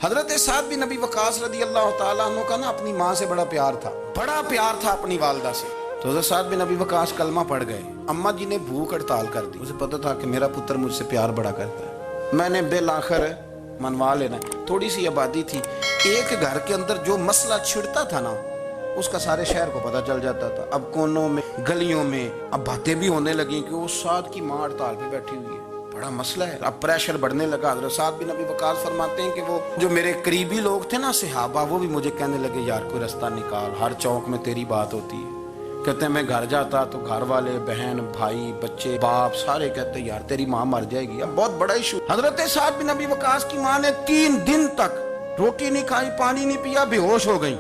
حضرت سعد بن ابی وقاص رضی اللہ تعالیٰ عنہ کا نا اپنی ماں سے بڑا پیار تھا اپنی والدہ سے. تو حضرت سعد بن ابی وقاص کلمہ پڑھ گئے. اماں جی نے بھوک ہڑتال کر دی. اسے پتہ تھا کہ میرا پتر مجھ سے پیار بڑا کرتا ہے, میں نے بالآخر منوا لینا. تھوڑی سی آبادی تھی, ایک گھر کے اندر جو مسئلہ چھڑتا تھا نا اس کا سارے شہر کو پتہ چل جاتا تھا. اب کونوں میں گلیوں میں اب باتیں بھی ہونے لگیں کہ وہ سعد کی ماں ہڑتال پہ بیٹھی ہوئی ہے, بڑا مسئلہ ہے. اب پریشر بڑھنے لگا. حضرت سعد بن ابی وقاص فرماتے ہیں کہ وہ جو میرے قریبی لوگ تھے نا صحابہ, وہ بھی مجھے کہنے لگے یار کوئی رستہ نکال, ہر چوک میں تیری بات ہوتی ہے. کہتے ہیں میں گھر جاتا تو گھر والے, بہن, بھائی, بچے, باپ سارے کہتے ہیں یار تیری ماں مر جائے گی. اب بہت بڑا ایشو. حضرت سعد بن ابی وقاص کی ماں نے 3 دن تک روٹی نہیں کھائی, پانی نہیں پیا, بے ہوش ہو گئی.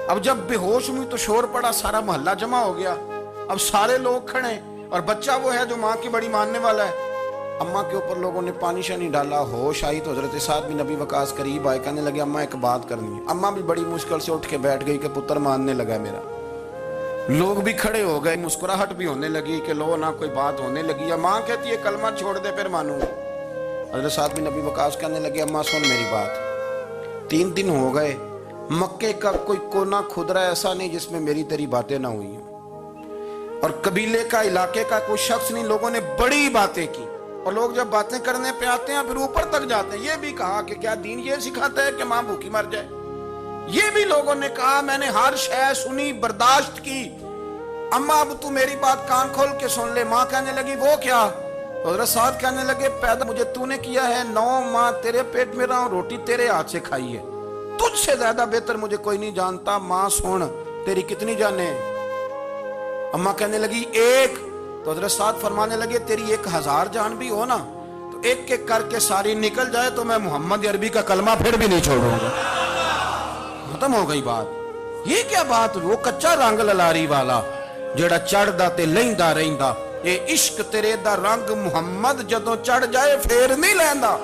اب جب بے ہوش ہوئی تو شور پڑا, سارا محلہ جمع ہو گیا. اب سارے لوگ کھڑے اور بچہ وہ ہے جو ماں کی بڑی ماننے والا ہے. اماں کے اوپر لوگوں نے پانی شانی ڈالا. ہوش آئی تو حضرت سعد بن ابی وقاص قریب آئے, کہنے لگے اماں ایک بات کرنی ہے. اماں بھی بڑی مشکل سے اٹھ کے بیٹھ گئی کہ پتر ماننے لگا میرا. لوگ بھی کھڑے ہو گئے, مسکراہٹ بھی ہونے لگی کہ لو نہ کوئی بات ہونے لگی. ماں کہتی ہے کلمہ چھوڑ دے پھر مانوں. حضرت سعد بن ابی وقاص کہنے لگے اماں سن میری بات, 3 دن ہو گئے, مکے کا کوئی کونا کھدرا ایسا نہیں جس میں میری تیری باتیں نہ ہوئی ہوں, اور قبیلے کا علاقے کا کوئی شخص نہیں. لوگوں نے بڑی باتیں کی, اور لوگ جب باتیں کرنے پہ آتے ہیں پھر اوپر تک جاتے ہیں. یہ بھی کہا کہ کیا دین یہ سکھاتا ہے کہ ماں بھوکی مر جائے. یہ بھی لوگوں نے کہا میں نے ہر شے سنی, برداشت کی, اماں اب تو میری بات کان کھول کے سن لے. ماں کہنے لگی وہ کیا؟ حضرت سعد کہنے لگے پیدا مجھے تو نے کیا ہے, 9 ماہ تیرے پیٹ میں رہا ہوں, روٹی تیرے ہاتھ سے کھائی ہے, تجھ سے زیادہ بہتر مجھے کوئی نہیں جانتا. ماں سن تیری کتنی جانیں؟ اماں کہنے لگی 1. تو حضرت سعد فرمانے لگے تیری 1000 جان بھی ہو نا تو ایک ایک کر کے ساری نکل جائے تو میں محمد عربی کا کلمہ پھر بھی نہیں چھوڑوں گا. ختم ہو گئی بات. یہ کیا بات؟ وہ کچا رنگ للاری والا جڑا چڑھدا تے لیندا رہندا, اے عشق تیرے دا رنگ محمد جدوں چڑھ جائے پھر نہیں لیندا.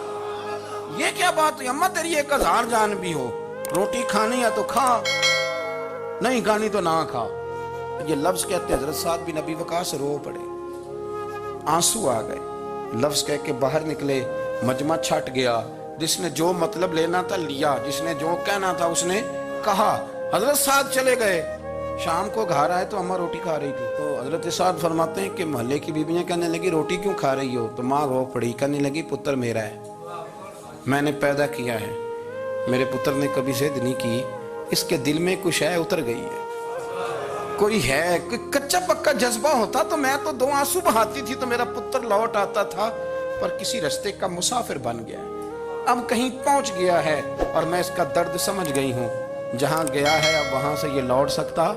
یہ کیا بات؟ اماں تیری 1000 جان بھی ہو, روٹی کھانی ہے تو کھا, نہیں کھانی تو نہ کھا. یہ لفظ کہتے حضرت سعد بن ابی وقاص رو پڑے, آنسو آ گئے. لفظ کہہ کے باہر نکلے, مجمع چھٹ گیا. جس نے جو مطلب لینا تھا لیا, جس نے جو کہنا تھا اس نے کہا. حضرت سعد چلے گئے. شام کو گھر آئے تو اماں روٹی کھا رہی تھی. تو حضرت سعد فرماتے ہیں کہ محلے کی بیویاں کہنے لگی روٹی کیوں کھا رہی ہو؟ تو ماں رو پڑی, کہنے لگی پتر میرا ہے, میں نے پیدا کیا ہے, میرے پتر نے کبھی ضد نہیں کی, اس کے دل میں کچھ ہے اتر گئی ہے. کوئی ہے, کوئی کچا پکا جذبہ ہوتا تو میں تو 2 آنسو بہاتی تھی تو میرا پتر لوٹ آتا تھا, پر کسی رستے کا مسافر بن گیا, اب کہیں پہنچ گیا ہے اور میں اس کا درد سمجھ گئی ہوں. جہاں گیا ہے اب وہاں سے یہ لوٹ سکتا.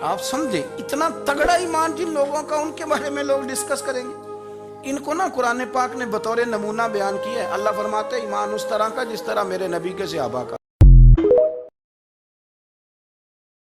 آپ سمجھے اتنا تگڑا ایمان جن لوگوں کا, ان کے بارے میں لوگ ڈسکس کریں گے. ان کو نا قرآن پاک نے بطور نمونہ بیان کیا ہے. اللہ فرماتے ایمان اس طرح کا جس طرح میرے نبی کے صحابہ کا.